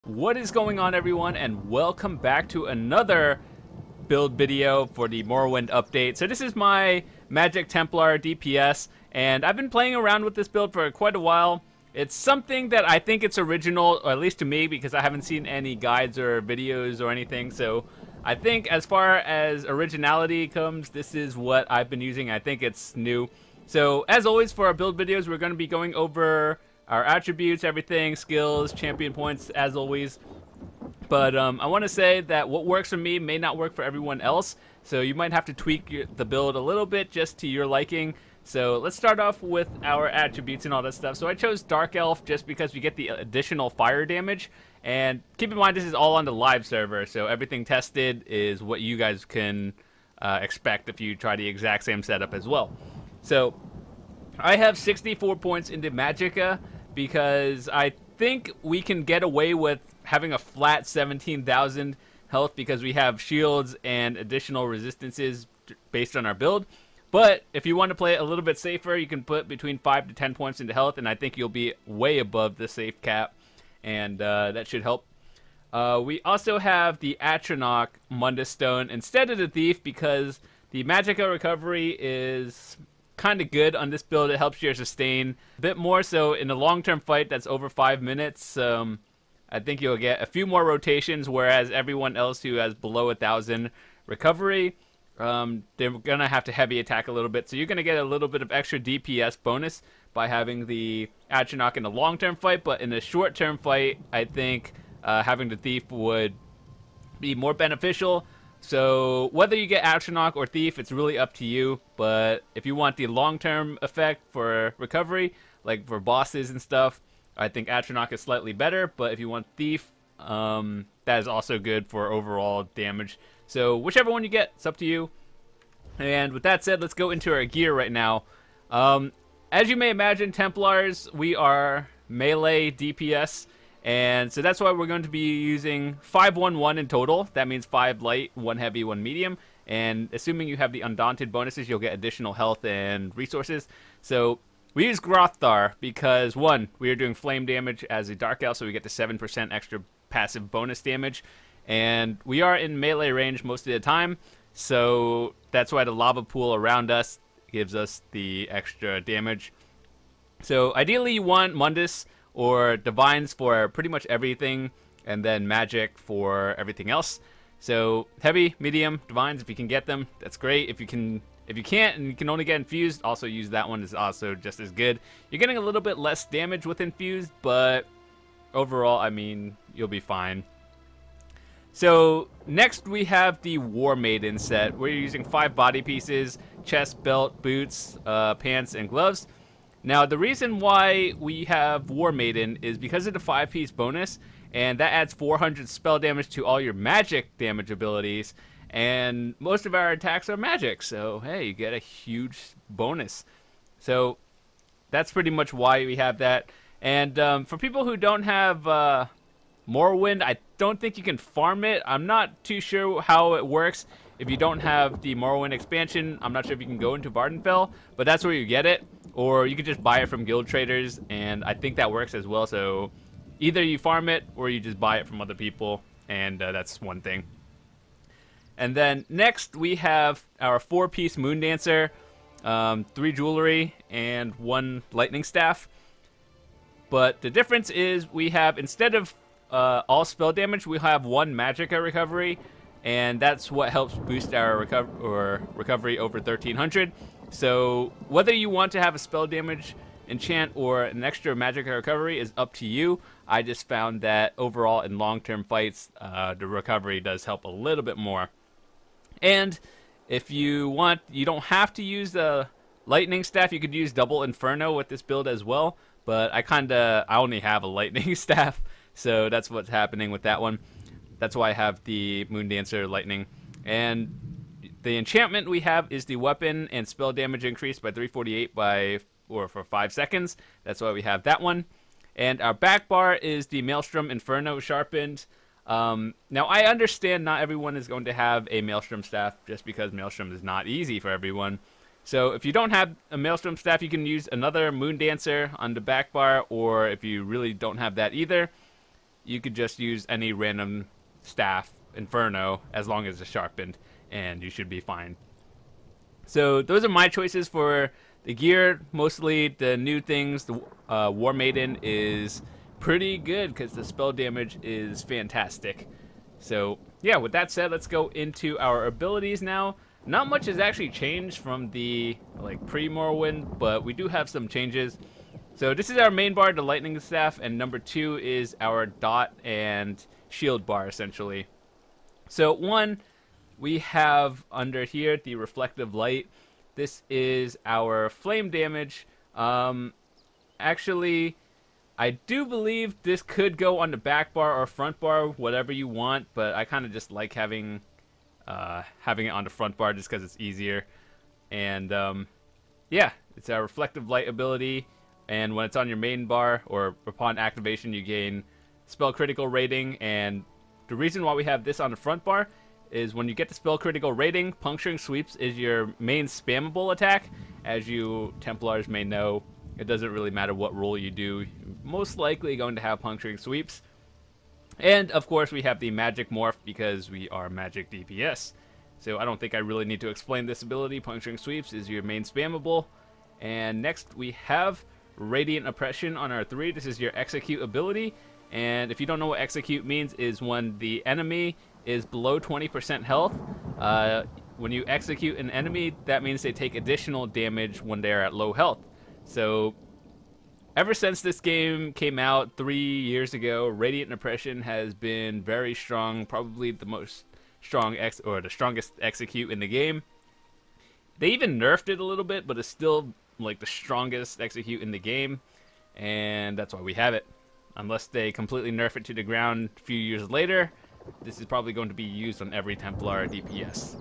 What is going on, everyone, and welcome back to another build video for the Morrowind update. So this is my Magicka Templar DPS, and I've been playing around with this build for quite a while. It's something that I think it's original, or at least to me, because I haven't seen any guides or videos or anything. So I think as far as originality comes, this is what I've been using. I think it's new. So as always, for our build videos, we're going to be going over our attributes, everything, skills, champion points, as always. But I want to say that what works for me may not work for everyone else, so you might have to tweak the build a little bit just to your liking. So let's start off with our attributes and all that stuff. So I chose Dark Elf just because we get the additional fire damage. And keep in mind, this is all on the live server, so everything tested is what you guys can expect if you try the exact same setup as well. So I have 64 points into Magicka because I think we can get away with having a flat 17,000 health because we have shields and additional resistances based on our build. But if you want to play it a little bit safer, you can put between 5 to 10 points into health, and I think you'll be way above the safe cap, and that should help. We also have the Atronach Mundus Stone instead of the Thief because the Magicka recovery is kind of good on this build. It helps your sustain a bit more, so in a long-term fight that's over 5 minutes, I think you'll get a few more rotations, whereas everyone else who has below 1,000 recovery, they're gonna have to heavy attack a little bit, so you're gonna get a little bit of extra DPS bonus by having the Atronach in a long-term fight. But in a short-term fight, I think having the Thief would be more beneficial. So whether you get Atronach or Thief, it's really up to you. But if you want the long-term effect for recovery, like for bosses and stuff, I think Atronach is slightly better. But if you want Thief, that is also good for overall damage. So whichever one you get, it's up to you. And with that said, let's go into our gear right now. As you may imagine, Templars, we are melee DPS. And so that's why we're going to be using 5-1-1 in total. That means 5 light, 1 heavy, 1 medium. And assuming you have the Undaunted bonuses, you'll get additional health and resources. So we use Grothdarr because, 1, we are doing flame damage as a Dark Elf, so we get the 7% extra passive bonus damage. And we are in melee range most of the time, so that's why the lava pool around us gives us the extra damage. So ideally you want Mundus or Divines for pretty much everything, and then Magic for everything else. So heavy, medium, Divines, if you can get them, that's great. If you can't and you can only get Infused, also use that one, is also just as good. You're getting a little bit less damage with Infused, but overall, I mean, you'll be fine. So next we have the War Maiden set. We're using 5 body pieces, chest, belt, boots, pants, and gloves. Now, the reason why we have War Maiden is because of the 5-piece bonus, and that adds 400 spell damage to all your magic damage abilities, and most of our attacks are magic, so hey, you get a huge bonus. So that's pretty much why we have that. And for people who don't have Morrowind, I don't think you can farm it. I'm not too sure how it works. If you don't have the Morrowind expansion, I'm not sure if you can go into Vardenfell, but that's where you get it. Or you can just buy it from guild traders, and I think that works as well. So either you farm it, or you just buy it from other people, and that's one thing. And then next, we have our 4-piece Moondancer, 3 jewelry, and 1 lightning staff. But the difference is we have, instead of all spell damage, we have 1 Magicka recovery, and that's what helps boost our recovery over 1300. So whether you want to have a spell damage enchant or an extra Magicka recovery is up to you. I just found that overall in long-term fights, the recovery does help a little bit more. And if you want, you don't have to use the lightning staff. You could use double Inferno with this build as well, but I only have a lightning staff, so that's what's happening with that one. That's why I have the Moondancer lightning. And the enchantment we have is the weapon and spell damage increased by 348 for 5 seconds. That's why we have that one. And our back bar is the Maelstrom Inferno sharpened. Now I understand not everyone is going to have a Maelstrom staff, just because Maelstrom is not easy for everyone. So if you don't have a Maelstrom staff, you can use another Moondancer on the back bar, or if you really don't have that either, you could just use any random staff, Inferno, as long as it's sharpened, and you should be fine. So those are my choices for the gear. Mostly the new things. The War Maiden is pretty good because the spell damage is fantastic. So yeah, with that said, let's go into our abilities now. Not much has actually changed from the pre-Morrowind, but we do have some changes. So this is our main bar, the lightning staff, and number 2 is our dot and shield bar, essentially. So 1, we have under here the reflective light. This is our flame damage. Actually, I do believe this could go on the back bar or front bar, whatever you want, but I kind of just like having it on the front bar just because it's easier. And yeah, it's our reflective light ability, and when it's on your main bar or upon activation, you gain spell critical rating. And the reason why we have this on the front bar is when you get the spell critical rating, puncturing sweeps is your main spammable attack. As you Templars may know, it doesn't really matter what role you do, you're most likely going to have puncturing sweeps. And of course we have the magic morph because we are magic DPS. So I don't think I really need to explain this ability. Puncturing sweeps is your main spammable. And next we have Radiant Oppression on our 3. This is your execute ability. And if you don't know what execute means, is when the enemy is below 20% health. When you execute an enemy, that means they take additional damage when they're at low health. So ever since this game came out 3 years ago, Radiant Oppression has been very strong, probably the strongest execute in the game. They even nerfed it a little bit, but it's still like the strongest execute in the game, and that's why we have it. Unless they completely nerf it to the ground a few years later, this is probably going to be used on every Templar DPS.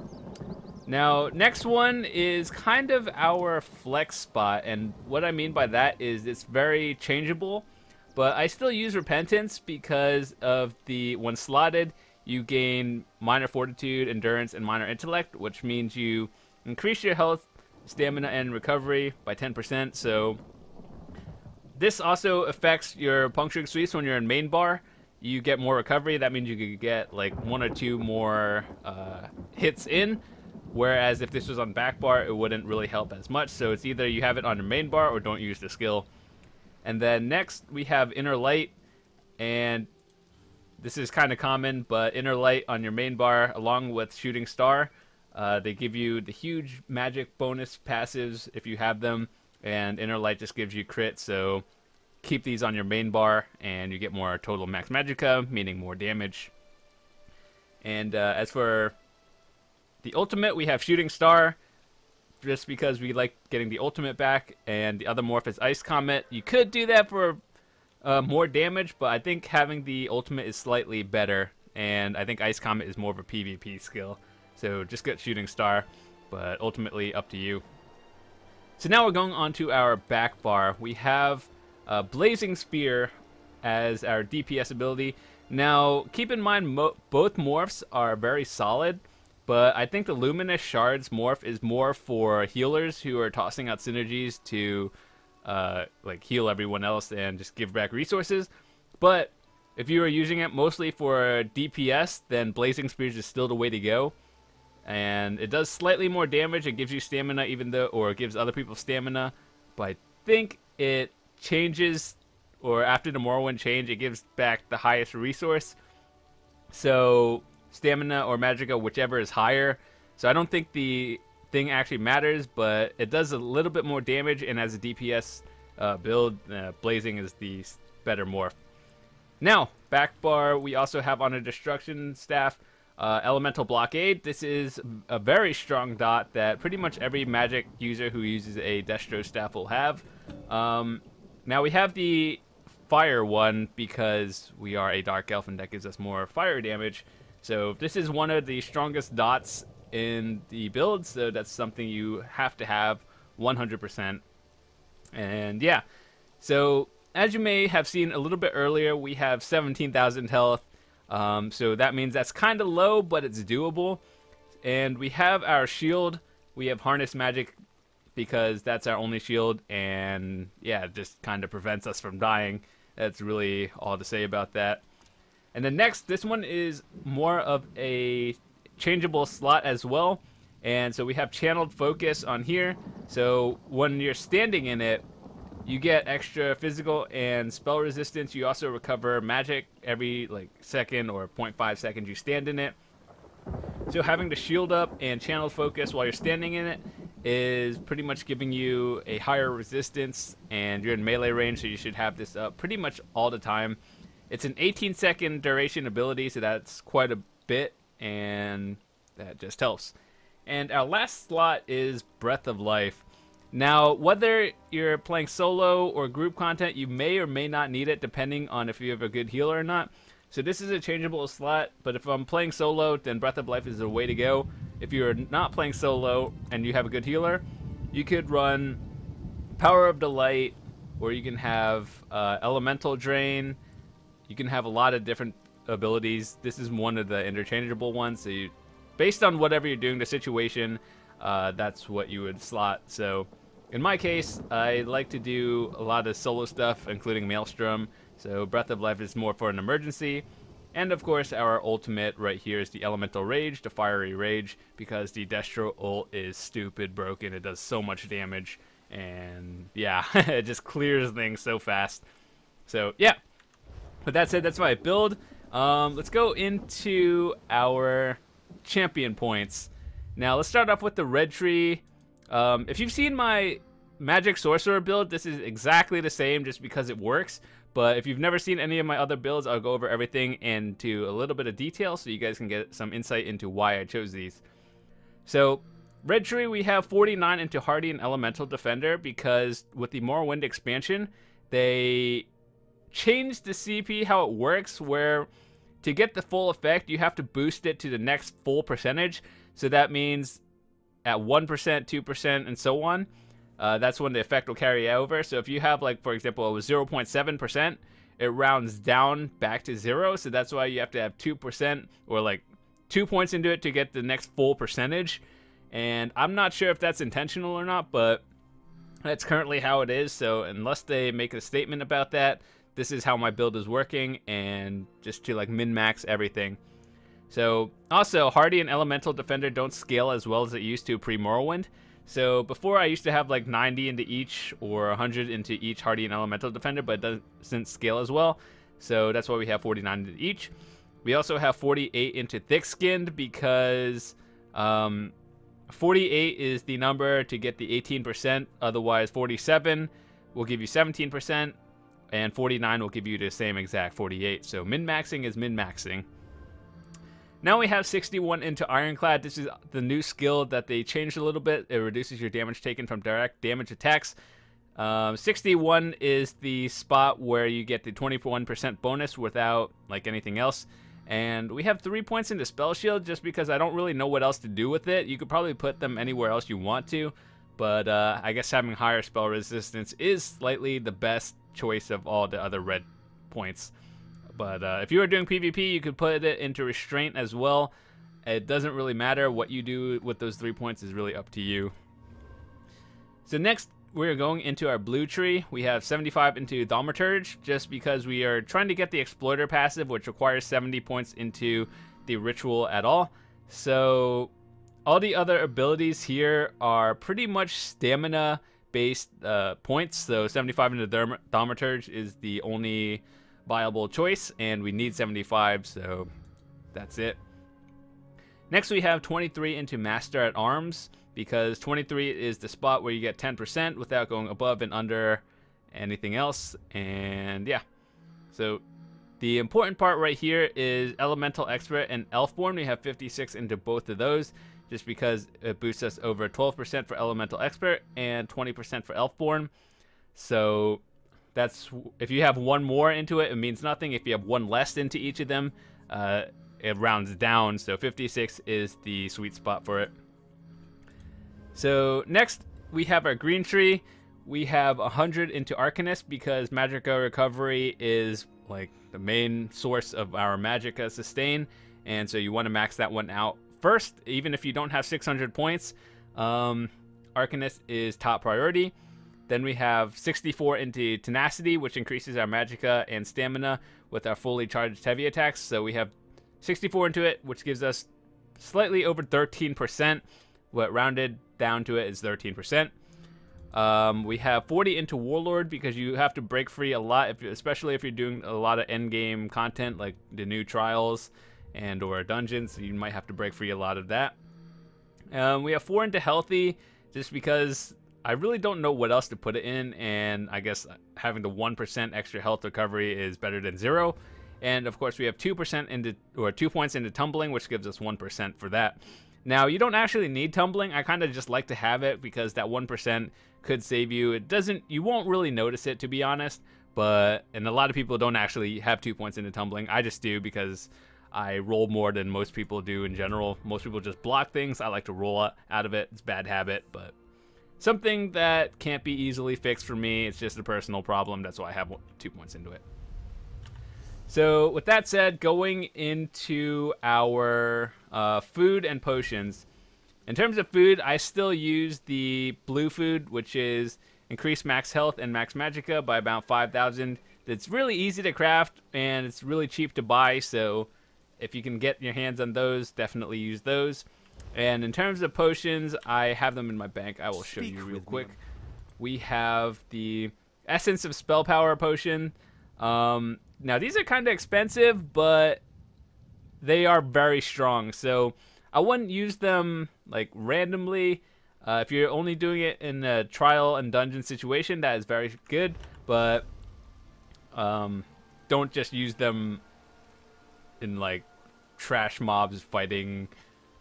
Now, next one is kind of our flex spot, and what I mean by that is it's very changeable, but I still use Repentance because of when slotted, you gain minor fortitude, endurance, and minor intellect, which means you increase your health, stamina, and recovery by 10%. So this also affects your puncturing sweeps. When you're in main bar, you get more recovery. That means you could get like 1 or 2 more hits in. Whereas if this was on back bar, it wouldn't really help as much. So it's either you have it on your main bar or don't use the skill. And then next we have Inner Light, and this is kind of common, but Inner Light on your main bar along with Shooting Star, they give you the huge magic bonus passives if you have them, and Inner Light just gives you crit. So keep these on your main bar and you get more total max magicka, meaning more damage. And as for the ultimate, we have Shooting Star, just because we like getting the ultimate back, and the other morph is Ice Comet. You could do that for more damage, but I think having the ultimate is slightly better, and I think Ice Comet is more of a PvP skill. So just get Shooting Star, but ultimately up to you. So now we're going on to our back bar. We have Blazing Spear as our DPS ability. Now, keep in mind, both morphs are very solid, but I think the Luminous Shards morph is more for healers who are tossing out synergies to like heal everyone else and just give back resources. But if you are using it mostly for DPS, then Blazing Spears is still the way to go. And it does slightly more damage. It gives you stamina, or it gives other people stamina. But I think it changes, or after the Morrowind change, it gives back the highest resource. So stamina or magicka, whichever is higher. So I don't think the thing actually matters, but it does a little bit more damage, and as a DPS build, Blazing is the better morph. Now, back bar, we also have on a Destruction Staff, Elemental Blockade. This is a very strong dot that pretty much every magic user who uses a Destro Staff will have. Now we have the fire one because we are a Dark Elf and that gives us more fire damage. So this is one of the strongest dots in the build, so that's something you have to have 100%. And yeah, so as you may have seen a little bit earlier, we have 17,000 health. So that means that's kind of low, but it's doable. And we have our shield. We have Harness Magic because that's our only shield. And yeah, it just kind of prevents us from dying. That's really all to say about that. And then next, this one is more of a changeable slot as well. And so we have channeled focus on here. So when you're standing in it, you get extra physical and spell resistance. You also recover magic every like second or 0.5 seconds you stand in it. So having to shield up and channel focus while you're standing in it is pretty much giving you a higher resistance, and you're in melee range, so you should have this up pretty much all the time. It's an 18-second duration ability, so that's quite a bit, and that just helps. And our last slot is Breath of Life. Now, whether you're playing solo or group content, you may or may not need it depending on if you have a good healer or not. So this is a changeable slot, but if I'm playing solo, then Breath of Life is the way to go. If you're not playing solo and you have a good healer, you could run Power of Delight, or you can have Elemental Drain. You can have a lot of different abilities. This is one of the interchangeable ones. So you, based on whatever you're doing, the situation, that's what you would slot. So in my case, I like to do a lot of solo stuff, including Maelstrom. So Breath of Life is more for an emergency. And of course, our ultimate right here is the Elemental Rage, the Fiery Rage, because the Destro ult is stupid broken. It does so much damage, and yeah, it just clears things so fast. So yeah, but that said, that's my build. Let's go into our champion points. Now let's start off with the red tree. If you've seen my Magic Sorcerer build, this is exactly the same just because it works. But if you've never seen any of my other builds, I'll go over everything into a little bit of detail so you guys can get some insight into why I chose these. So, red tree, we have 49 into Hardy and Elemental Defender because with the Morrowind expansion, they changed the CP how it works, where to get the full effect, you have to boost it to the next full percentage. So that means at 1%, 2%, and so on. That's when the effect will carry over. So if you have, like, for example, it was 0.7%, it rounds down back to 0. So that's why you have to have 2% or like 2 points into it to get the next full percentage. And I'm not sure if that's intentional or not, but that's currently how it is. So unless they make a statement about that, this is how my build is working, and just to like min-max everything. So also, Hardy and Elemental Defender don't scale as well as it used to pre-Morrowind. So before, I used to have like 90 into each or 100 into each Hardy and Elemental Defender, but it doesn't scale as well. So that's why we have 49 into each. We also have 48 into Thick Skinned because 48 is the number to get the 18%. Otherwise, 47 will give you 17%, and 49 will give you the same exact 48. So min-maxing is min-maxing. Now we have 61 into Ironclad. This is the new skill that they changed a little bit. It reduces your damage taken from direct damage attacks. 61 is the spot where you get the 21% bonus without like anything else. And we have 3 points into Spell Shield just because I don't really know what else to do with it. You could probably put them anywhere else you want to, but I guess having higher spell resistance is slightly the best choice of all the other red points. But if you are doing PvP, you could put it into Restraint as well. It doesn't really matter. What you do with those 3 points is really up to you. So next, we're going into our blue tree. We have 75 into Thaumaturge, just because we are trying to get the Exploiter passive, which requires 70 points into the Ritual at all. So all the other abilities here are pretty much stamina-based points. So 75 into Thaumaturge is the only viable choice, and we need 75, so that's it. Next, we have 23 into Master at Arms, because 23 is the spot where you get 10% without going above and under anything else. And yeah, so the important part right here is Elemental Expert and Elfborn. We have 56 into both of those, just because it boosts us over 12% for Elemental Expert and 20% for Elfborn. So that's, if you have one more into it, it means nothing. If you have one less into each of them, it rounds down. So 56 is the sweet spot for it. So next, we have our green tree. We have 100 into Arcanist because Magicka Recovery is like the main source of our Magicka sustain. And so you want to max that one out first, even if you don't have 600 points. Arcanist is top priority. Then we have 64 into tenacity, which increases our magicka and stamina with our fully charged heavy attacks. So we have 64 into it, which gives us slightly over 13%. What rounded down to it is 13%. We have 40 into Warlord because you have to break free a lot, especially if you're doing a lot of endgame content like the new trials and or dungeons. You might have to break free a lot of that. We have 4 into Healthy just because I really don't know what else to put it in, and I guess having the 1% extra health recovery is better than 0. And of course we have 2% into, or 2 points into Tumbling, which gives us 1% for that. Now, you don't actually need Tumbling. I kind of just like to have it because that 1% could save you. It doesn't, you won't really notice it, to be honest, and a lot of people don't actually have 2 points into Tumbling. I just do because I roll more than most people do in general. Most people just block things. I like to roll out of it. It's a bad habit, but something that can't be easily fixed for me. It's just a personal problem. That's why I have 2 points into it. So with that said, going into our food and potions. In terms of food, I still use the blue food, which is increased max health and max magicka by about 5,000. It's really easy to craft and it's really cheap to buy, so if you can get your hands on those, definitely use those. And in terms of potions, I have them in my bank. I will show you real quick. We have the Essence of Spell Power potion. Now these are kind of expensive, but they are very strong, so I wouldn't use them like randomly. If you're only doing it in a trial and dungeon situation, that is very good, but don't just use them in like trash mobs fighting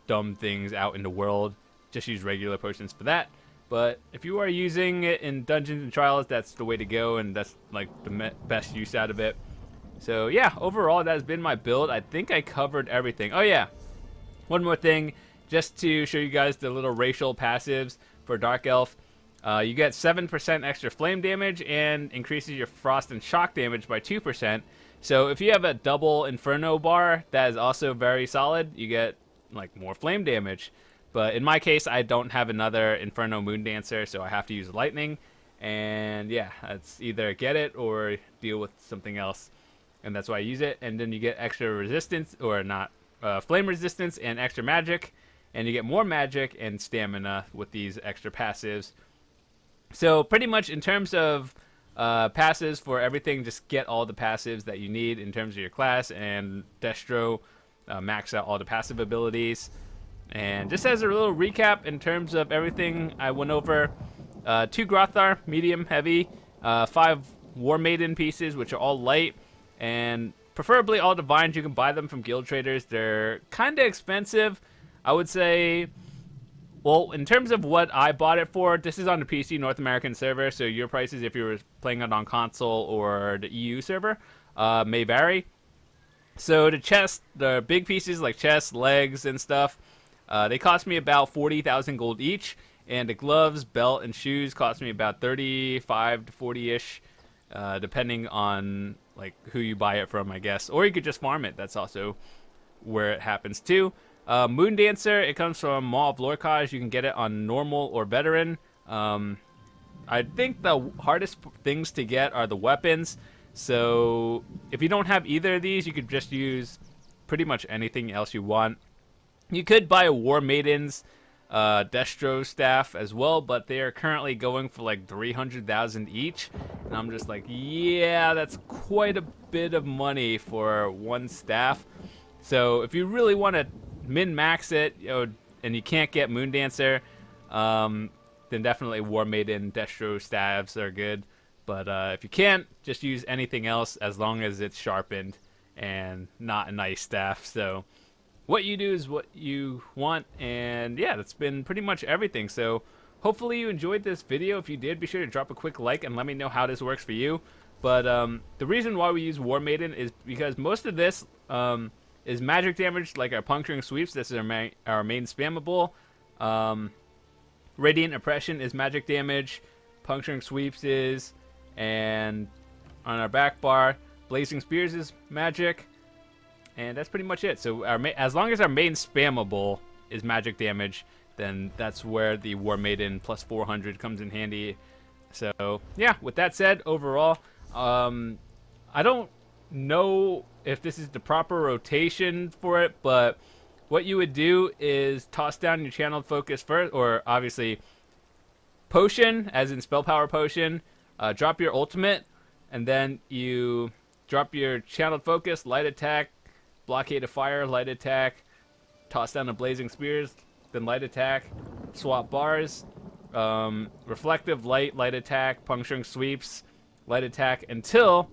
dumb things out in the world. Just use regular potions for that. But if you are using it in dungeons and trials, that's the way to go, and that's like the best use out of it. So yeah, overall that has been my build. I think I covered everything. Oh yeah, one more thing, just to show you guys the little racial passives for Dark Elf. You get 7% extra flame damage and increases your frost and shock damage by 2%. So if you have a double Inferno bar, that is also very solid. You get like more flame damage. But in my case, I don't have another Inferno Moondancer, so I have to use lightning. And yeah, it's either get it or deal with something else. And that's why I use it. And then you get extra resistance, or not, flame resistance and extra magic. And you get more magic and stamina with these extra passives. So pretty much in terms of passives for everything, just get all the passives that you need in terms of your class. And Destro, max out all the passive abilities. And just as a little recap in terms of everything I went over, 2 Grothdarr, medium, heavy, 5 War Maiden pieces, which are all light, and preferably all divines. You can buy them from guild traders. They're kind of expensive, I would say. Well, in terms of what I bought it for, this is on the PC North American server, so your prices, if you were playing it on console or the EU server, may vary. So the chest, the big pieces like chest, legs, and stuff, they cost me about 40,000 gold each, and the gloves, belt, and shoes cost me about 35 to 40-ish, depending on like who you buy it from, I guess. Or you could just farm it. That's also where it happens too. Moondancer, it comes from Maw of Lorcage. You can get it on normal or veteran. I think the hardest things to get are the weapons. So if you don't have either of these, you could just use pretty much anything else you want. You could buy a War Maiden's Destro staff as well, but they are currently going for like 300,000 each. And I'm just like, yeah, that's quite a bit of money for one staff. So if you really want to min-max it, and you can't get Moondancer, then definitely War Maiden Destro staves are good. But if you can't, just use anything else as long as it's sharpened and not a nice staff. So what you do is what you want, and yeah, that's been pretty much everything. So hopefully you enjoyed this video. If you did, be sure to drop a quick like and let me know how this works for you. But the reason why we use War Maiden is because most of this is magic damage, like our Puncturing Sweeps. This is our main spammable. Radiant Oppression is magic damage. Puncturing Sweeps is, and on our back bar, Blazing Spears is magic. And that's pretty much it. So as long as our main spammable is magic damage, then that's where the War Maiden plus 400 comes in handy. So yeah, with that said, overall, I don't know if this is the proper rotation for it, but what you would do is toss down your channeled focus first, or obviously potion, as in spell power potion, drop your ultimate, and then you drop your channeled focus, light attack, blockade of fire, light attack, toss down the blazing spears, then light attack, swap bars, reflective light, light attack, puncturing sweeps, light attack until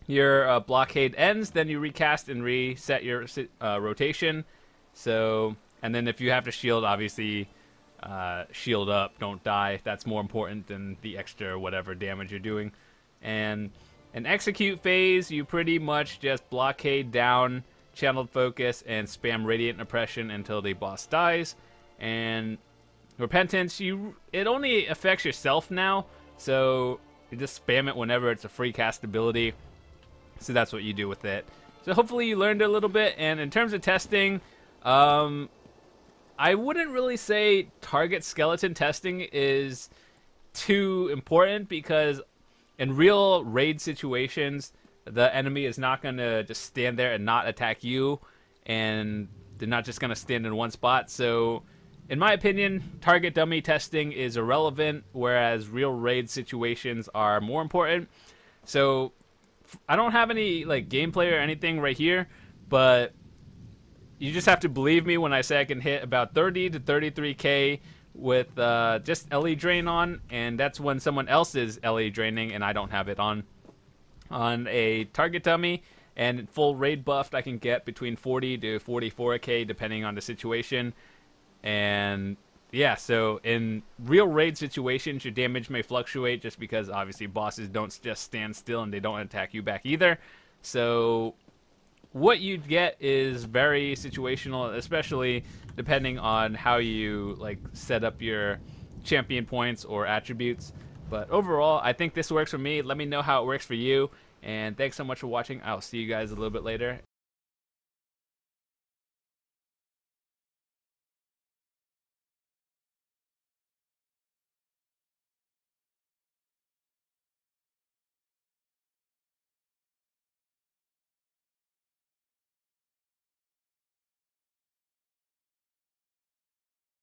your blockade ends. Then you recast and reset your rotation. So, and then if you have to shield, obviously shield up, don't die. That's more important than the extra whatever damage you're doing. And in execute phase, you pretty much just blockade down, channeled focus, and spam radiant oppression until the boss dies. And repentance, it only affects yourself now, so you just spam it whenever it's a free cast ability. So that's what you do with it. So hopefully you learned a little bit. And in terms of testing, I wouldn't really say target skeleton testing is too important, because in real raid situations, the enemy is not going to just stand there and not attack you, and they're not just going to stand in one spot. So in my opinion, target dummy testing is irrelevant, whereas real raid situations are more important. So I don't have any like gameplay or anything right here, but you just have to believe me when I say I can hit about 30 to 33k with just LE drain on, and that's when someone else is LE draining and I don't have it on a target dummy. And full raid buffed, I can get between 40 to 44k depending on the situation. And yeah, so in real raid situations, your damage may fluctuate just because obviously bosses don't just stand still and they don't attack you back either. So what you get is very situational, especially depending on how you like set up your champion points or attributes. But overall, I think this works for me. Let me know how it works for you. And thanks so much for watching. I'll see you guys a little bit later.